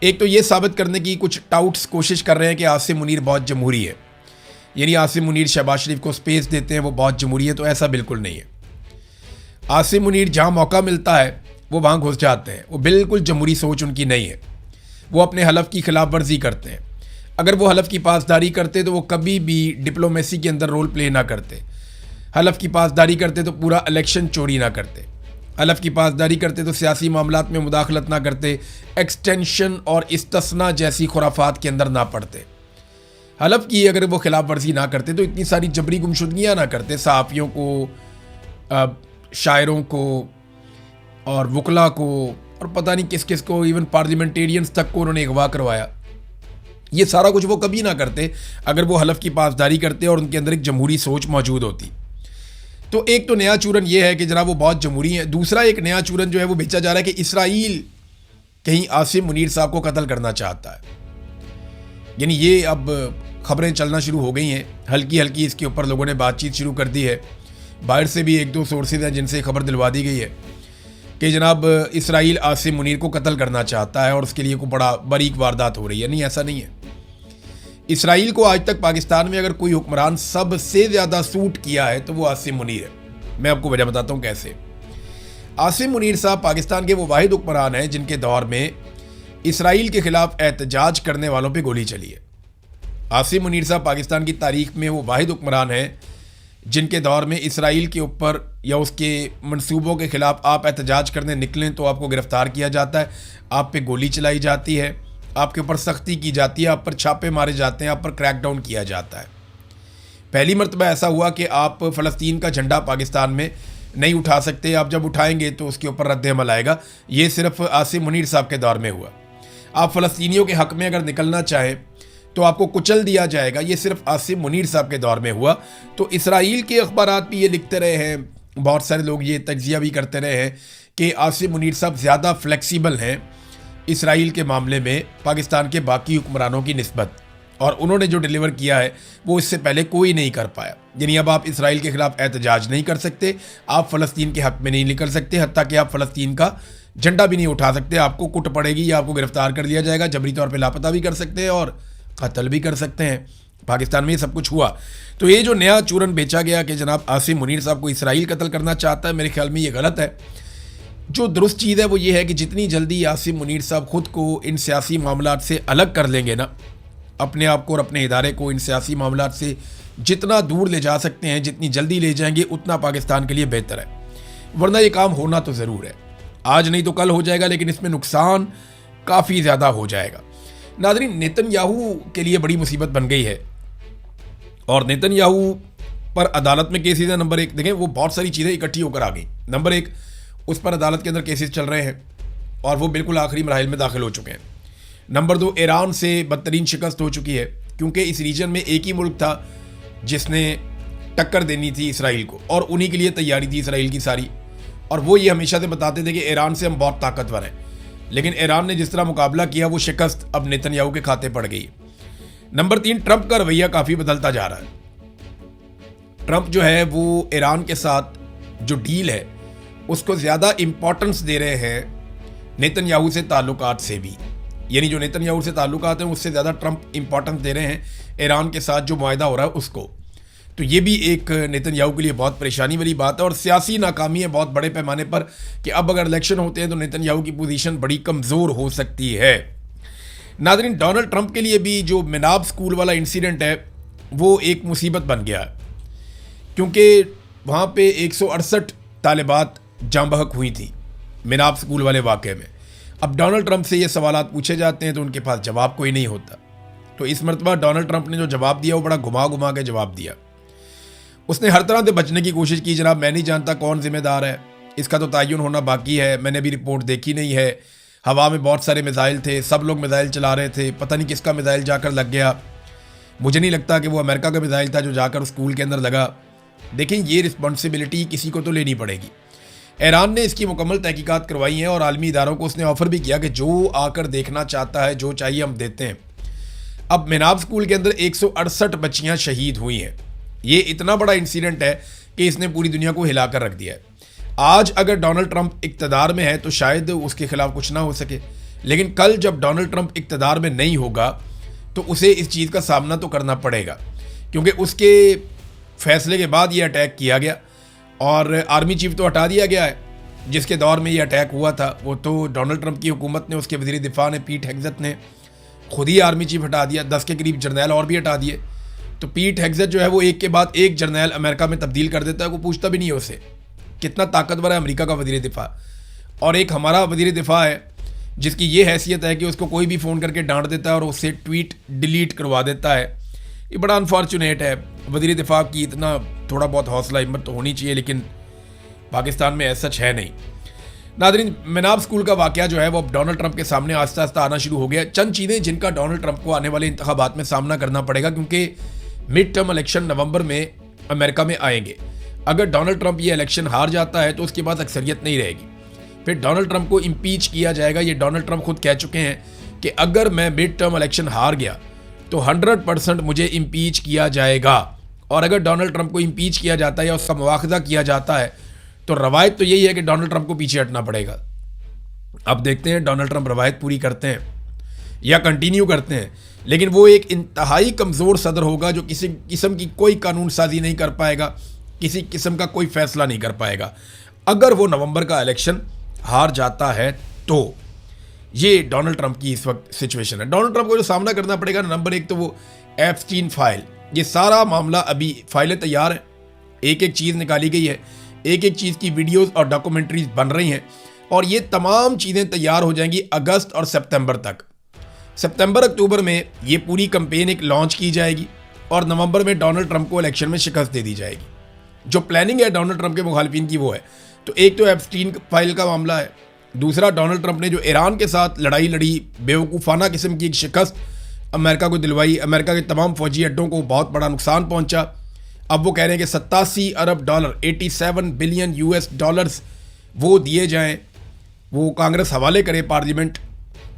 एक तो ये साबित करने की कुछ टाउट्स कोशिश कर रहे हैं कि आसिम मुनीर बहुत जमहूरी है, यानी आसिम मुनीर शहबाज शरीफ को स्पेस देते हैं, वो बहुत जमहूरी है। तो ऐसा बिल्कुल नहीं है। आसिम मुनीर जहाँ मौका मिलता है वो वहाँ घुस जाते हैं। वो बिल्कुल जमहूरी सोच उनकी नहीं है। वो अपने हलफ की खिलाफ वर्जी करते हैं। अगर वो हलफ की पासदारी करते तो वो कभी भी डिप्लोमेसी के अंदर रोल प्ले ना करते। हलफ की पासदारी करते तो पूरा इलेक्शन चोरी ना करते। हलफ की पासदारी करते तो सियासी मामलात में मुदाखलत ना करते, एक्सटेंशन और इस्तिस्ना जैसी खुराफात के अंदर ना पड़ते। हलफ की अगर वो खिलाफ वर्जी ना करते तो इतनी सारी जबरी गुमशुदगियाँ ना करते। सहाफ़ियों को, शायरों को और वकला को और पता नहीं किस किस को, इवन पार्लियामेंटेरियंस तक को उन्होंने अगवा करवाया। ये सारा कुछ वो कभी ना करते अगर वो हलफ की पासदारी करते और उनके अंदर एक जमहूरी सोच मौजूद होती। तो एक तो नया चूरन ये है कि जनाब वो बहुत जमहूरी है। दूसरा एक नया चूरन जो है वो बेचा जा रहा है कि इसराइल कहीं आसिम मुनीर साहब को कत्ल करना चाहता है। यानी ये अब खबरें चलना शुरू हो गई हैं, हल्की हल्की इसके ऊपर लोगों ने बातचीत शुरू कर दी है। बाहर से भी एक दो सोर्सेज हैं जिनसे खबर दिलवा दी गई है कि जनाब इसराइल आसिम मुनीर को कत्ल करना चाहता है और उसके लिए कोई बड़ा बारीक वारदात हो रही है। नहीं, ऐसा नहीं है। इसराइल को आज तक पाकिस्तान में अगर कोई हुक्मरान सबसे ज़्यादा सूट किया है तो वो आसिम मुनीर है। मैं आपको वजह बताता हूँ कैसे। आसिम मुनीर साहब पाकिस्तान के वो वाहिद हुक्मरान हैं जिनके दौर में इसराइल के खिलाफ एहतजाज करने वालों पे गोली चली है। आसिम मुनीर साहब पाकिस्तान की तारीख में वो वाहिद हुक्मरान हैं जिनके दौर में इसराइल के ऊपर या उसके मंसूबों के खिलाफ आप एहतजाज करने निकलें तो आपको गिरफ्तार किया जाता है, आप पे गोली चलाई जाती है, आपके ऊपर सख्ती की जाती है, आप पर छापे मारे जाते हैं, आप पर क्रैकडाउन किया जाता है। पहली मरतबा ऐसा हुआ कि आप फ़लस्तीन का झंडा पाकिस्तान में नहीं उठा सकते। आप जब उठाएंगे तो उसके ऊपर रद्द अमल आएगा। ये सिर्फ आसिम मुनीर साहब के दौर में हुआ। आप फ़लस्तीनियों के हक़ में अगर निकलना चाहें तो आपको कुचल दिया जाएगा। ये सिर्फ आसिम मुनीर साहब के दौर में हुआ। तो इसराइल के अखबारात भी ये लिखते रहे हैं, बहुत सारे लोग ये तज्जिया भी करते रहे हैं कि आसिम मुनीर साहब ज़्यादा फ्लेक्सिबल हैं इसराइल के मामले में पाकिस्तान के बाकी हुक्मरानों की निस्बत, और उन्होंने जो डिलीवर किया है वो इससे पहले कोई नहीं कर पाया। यानी अब आप इसराइल के खिलाफ एहतजाज नहीं कर सकते, आप फ़लस्तीन के हक़ में नहीं निकल सकते, हत्ता कि आप फ़लस्तीन का झंडा भी नहीं उठा सकते। आपको कुट पड़ेगी या आपको गिरफ्तार कर लिया जाएगा, जबरी तौर पर लापता भी कर सकते हैं और कत्ल भी कर सकते हैं। पाकिस्तान में ये सब कुछ हुआ। तो ये जो नया चूरन बेचा गया कि जनाब आसिम मुनीर साहब को इसराइल कत्ल करना चाहता है, मेरे ख्याल में ये गलत है। जो दुरुस्त चीज़ है वो ये है कि जितनी जल्दी आसिम मुनीर साहब ख़ुद को इन सियासी मामलात से अलग कर लेंगे ना, अपने आप को और अपने इदारे को इन सियासी मामलात से जितना दूर ले जा सकते हैं, जितनी जल्दी ले जाएंगे उतना पाकिस्तान के लिए बेहतर है। वरना ये काम होना तो ज़रूर है, आज नहीं तो कल हो जाएगा, लेकिन इसमें नुकसान काफ़ी ज़्यादा हो जाएगा। नाज़रीन, नेतन्याहू के लिए बड़ी मुसीबत बन गई है और नेतन्याहू पर अदालत में केसेस है। नंबर एक, देखें वो बहुत सारी चीज़ें इकट्ठी होकर आ गई। नंबर एक, उस पर अदालत के अंदर केसेस चल रहे हैं और वो बिल्कुल आखिरी मराहिल में दाखिल हो चुके हैं। नंबर दो, ईरान से बदतरीन शिकस्त हो चुकी है क्योंकि इस रीजन में एक ही मुल्क था जिसने टक्कर देनी थी इसराइल को और उन्हीं के लिए तैयारी थी इसराइल की सारी, और वो ये हमेशा से बताते थे कि ईरान से हम बहुत ताकतवर हैं। लेकिन ईरान ने जिस तरह मुकाबला किया वो शिकस्त अब नेतन्याहू के खाते पड़ गई। नंबर तीन, ट्रंप का रवैया काफ़ी बदलता जा रहा है। ट्रंप जो है वो ईरान के साथ जो डील है उसको ज़्यादा इम्पोर्टेंस दे रहे हैं नेतन्याहू से ताल्लुकात से भी। यानी जो नेतन्याहू से ताल्लुकात हैं उससे ज़्यादा ट्रंप इम्पोर्टेंस दे रहे हैं ईरान के साथ जो मुआहदा हो रहा है उसको। तो ये भी एक नेतन्याहू के लिए बहुत परेशानी वाली बात है और सियासी नाकामी है बहुत बड़े पैमाने पर कि अब अगर इलेक्शन होते हैं तो नेतन्याहू की पोजीशन बड़ी कमज़ोर हो सकती है। नाज़रीन, डोनाल्ड ट्रंप के लिए भी जो मिनाब स्कूल वाला इंसिडेंट है वो एक मुसीबत बन गया क्योंकि वहाँ पे 168 तालिबात जाँ बहक हुई थी मिनाब स्कूल वाले वाक़े में। अब डोनाल्ड ट्रंप से ये सवालात पूछे जाते हैं तो उनके पास जवाब कोई नहीं होता। तो इस मरतबा डोनाल्ड ट्रंप ने जो जवाब दिया वो बड़ा घुमा घुमा के जवाब दिया। उसने हर तरह से बचने की कोशिश की। जनाब, मैं नहीं जानता कौन जिम्मेदार है, इसका तो तयन होना बाकी है, मैंने भी रिपोर्ट देखी नहीं है। हवा में बहुत सारे मिसाइल थे, सब लोग मिसाइल चला रहे थे, पता नहीं किसका मिसाइल जाकर लग गया। मुझे नहीं लगता कि वो अमेरिका का मिसाइल था जो जाकर स्कूल के अंदर लगा। देखें, ये रिस्पॉन्सिबिलिटी किसी को तो लेनी पड़ेगी। ईरान ने इसकी मुकम्मल तहकीकात करवाई हैं और आलमी इदारों को उसने ऑफ़र भी किया कि जो आकर देखना चाहता है, जो चाहिए हम देते हैं। अब मिनाब स्कूल के अंदर 168 बच्चियाँ शहीद हुई हैं। ये इतना बड़ा इंसिडेंट है कि इसने पूरी दुनिया को हिला कर रख दिया है। आज अगर डोनाल्ड ट्रंप इक़्तिदार में है तो शायद उसके खिलाफ कुछ ना हो सके, लेकिन कल जब डोनाल्ड ट्रंप इक़्तिदार में नहीं होगा तो उसे इस चीज़ का सामना तो करना पड़ेगा, क्योंकि उसके फैसले के बाद ये अटैक किया गया और आर्मी चीफ तो हटा दिया गया है। जिसके दौर में ये अटैक हुआ था वो तो डोनाल्ड ट्रंप की हुकूमत ने, उसके वज़ीर दिफा ने, पीट हेग्सेथ ने खुद ही आर्मी चीफ हटा दिया, 10 के करीब जर्नैल और भी हटा दिए। तो पीट हेग्सेथ जो है वो एक के बाद एक जर्नैल अमेरिका में तब्दील कर देता है, वो पूछता भी नहीं है उससे कितना ताकतवर है अमेरिका का वज़ीर दिफा। और एक हमारा वज़ीर दिफा है जिसकी ये हैसियत है कि उसको कोई भी फ़ोन करके डांट देता है और उससे ट्वीट डिलीट करवा देता है। ये बड़ा अनफॉर्चुनेट है। वज़ीर दिफा की इतना थोड़ा बहुत हौसला हिम्मत तो होनी चाहिए, लेकिन पाकिस्तान में ऐसा सच है नहीं। नादरीन, मेनाब स्कूल का वाक़या जो है वो अब डोनाल्ड ट्रंप के सामने आस्ता आस्ता आना शुरू हो गया। चंद चीज़ें जिनका डोनाल्ड ट्रंप को आने वाले इंतखाबात में सामना करना पड़ेगा, क्योंकि मिड टर्म इलेक्शन नवंबर में अमेरिका में आएंगे। अगर डोनाल्ड ट्रंप ये इलेक्शन हार जाता है तो उसके पास अक्सरियत नहीं रहेगी, फिर डोनाल्ड ट्रंप को इम्पीच किया जाएगा। ये डोनाल्ड ट्रंप खुद कह चुके हैं कि अगर मैं मिड टर्म इलेक्शन हार गया तो 100% मुझे इम्पीच किया जाएगा। और अगर डोनाल्ड ट्रंप को इम्पीच किया जाता है या उसका मुआखजा किया जाता है तो रवायत तो यही है कि डोनाल्ड ट्रंप को पीछे हटना पड़ेगा। अब देखते हैं डोनाल्ड ट्रंप रवायत पूरी करते हैं या कंटिन्यू करते हैं, लेकिन वो एक इंतहाई कमज़ोर सदर होगा जो किसी किस्म की कोई कानून साजी नहीं कर पाएगा, किसी किस्म का कोई फैसला नहीं कर पाएगा अगर वो नवंबर का इलेक्शन हार जाता है तो। ये डोनाल्ड ट्रंप की इस वक्त सिचुएशन है। डोनाल्ड ट्रंप को जो सामना करना पड़ेगा, नंबर एक तो वो एप्स्टीन फाइल, ये सारा मामला, अभी फाइलें तैयार हैं, एक एक चीज़ निकाली गई है, एक एक चीज़ की वीडियोस और डॉक्यूमेंट्रीज बन रही हैं और ये तमाम चीज़ें तैयार हो जाएंगी अगस्त और सितंबर तक। सितंबर अक्टूबर में ये पूरी कंपेन एक लॉन्च की जाएगी और नवंबर में डोनाल्ड ट्रंप को इलेक्शन में शिकस्त दे दी जाएगी। जो प्लानिंग है डोनाल्ड ट्रंप के मुखालिफिन की वो है। तो एक तो एप्स्टीन फाइल का मामला है, दूसरा डोनाल्ड ट्रंप ने जो ईरान के साथ लड़ाई लड़ी, बेवकूफ़ाना किस्म की एक शिकस्त अमेरिका को दिलवाई, अमेरिका के तमाम फौजी अड्डों को बहुत बड़ा नुकसान पहुंचा। अब वो कह रहे हैं कि 87 अरब डॉलर, 87 बिलियन US डॉलर्स वो दिए जाएं, वो कांग्रेस हवाले करे पार्लियामेंट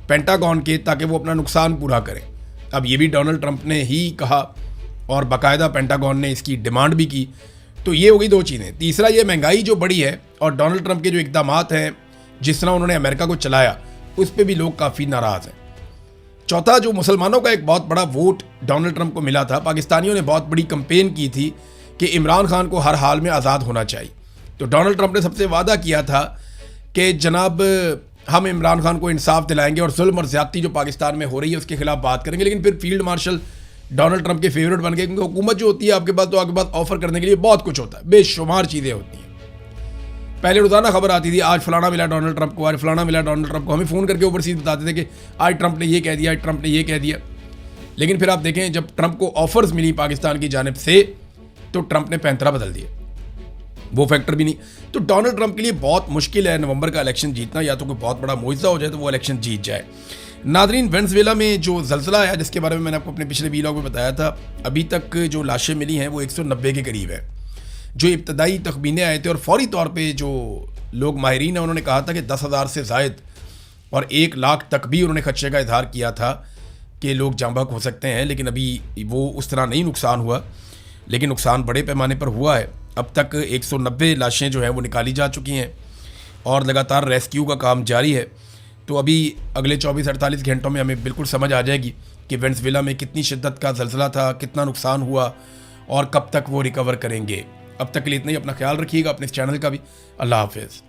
पेंटागन के, ताकि वो अपना नुकसान पूरा करें। अब ये भी डोनाल्ड ट्रंप ने ही कहा और बाकायदा पेंटागन ने इसकी डिमांड भी की। तो ये हो गई दो चीज़ें। तीसरा, ये महंगाई जो बढ़ी है और डोनाल्ड ट्रंप के जो इक़दामात हैं, जिस तरह उन्होंने अमेरिका को चलाया, उस पर भी लोग काफ़ी नाराज़ हैं। चौथा, जो मुसलमानों का एक बहुत बड़ा वोट डोनाल्ड ट्रंप को मिला था, पाकिस्तानियों ने बहुत बड़ी कंपेन की थी कि इमरान खान को हर हाल में आज़ाद होना चाहिए। तो डोनाल्ड ट्रंप ने सबसे वादा किया था कि जनाब हम इमरान खान को इंसाफ दिलाएंगे और जुल्म और ज़्यादती जो पाकिस्तान में हो रही है उसके खिलाफ बात करेंगे। लेकिन फिर फील्ड मार्शल डोनाल्ड ट्रंप के फेवरेट बन गए, क्योंकि हुकूमत जो होती है आपके पास, तो आपके पास ऑफर करने के लिए बहुत कुछ होता है, बेशुमार चीज़ें होती हैं। पहले रोज़ाना खबर आती थी, आज फलाना मिला डोनाल्ड ट्रंप को, आज फलाना मिला डोनाल्ड ट्रंप को। हमें फ़ोन करके ओवरसीज बताते थे कि आज ट्रंप ने ये कह दिया, आज ट्रंप ने ये कह दिया। लेकिन फिर आप देखें, जब ट्रंप को ऑफर्स मिली पाकिस्तान की जानिब से तो ट्रंप ने पैंतरा बदल दिया, वो फैक्टर भी नहीं। तो डोनाल्ड ट्रंप के लिए बहुत मुश्किल है नवंबर का इलेक्शन जीतना, या तो कोई बहुत बड़ा मुआवजा हो जाए तो वो इलेक्शन जीत जाए। नादरीन, वेनेजुएला में जो ज़लज़ला आया, जिसके बारे में मैंने आपको अपने पिछले वीलॉग में बताया था, अभी तक जो लाशें मिली हैं वो 190 के करीब है। जो इब्तदाई तखमीने आए थे और फौरी तौर पे जो लोग माहिरीन हैं उन्होंने कहा था कि 10,000 से ज़ायद और 1 लाख तक भी उन्होंने खदशे का इजहार किया था कि लोग जाँ बहक हो सकते हैं। लेकिन अभी वो उस तरह नहीं नुकसान हुआ, लेकिन नुकसान बड़े पैमाने पर हुआ है। अब तक 190 लाशें जो हैं वो निकाली जा चुकी हैं और लगातार रेस्क्यू का काम जारी है। तो अभी अगले 24-48 घंटों में हमें बिल्कुल समझ आ जाएगी कि वेनेजुएला में कितनी शिद्दत का ज़लज़ला था, कितना नुकसान हुआ और कब तक वो रिकवर करेंगे। अब तक के लिए इतना ही। अपना ख्याल रखिएगा, अपने इस चैनल का भी। अल्लाह हाफिज़।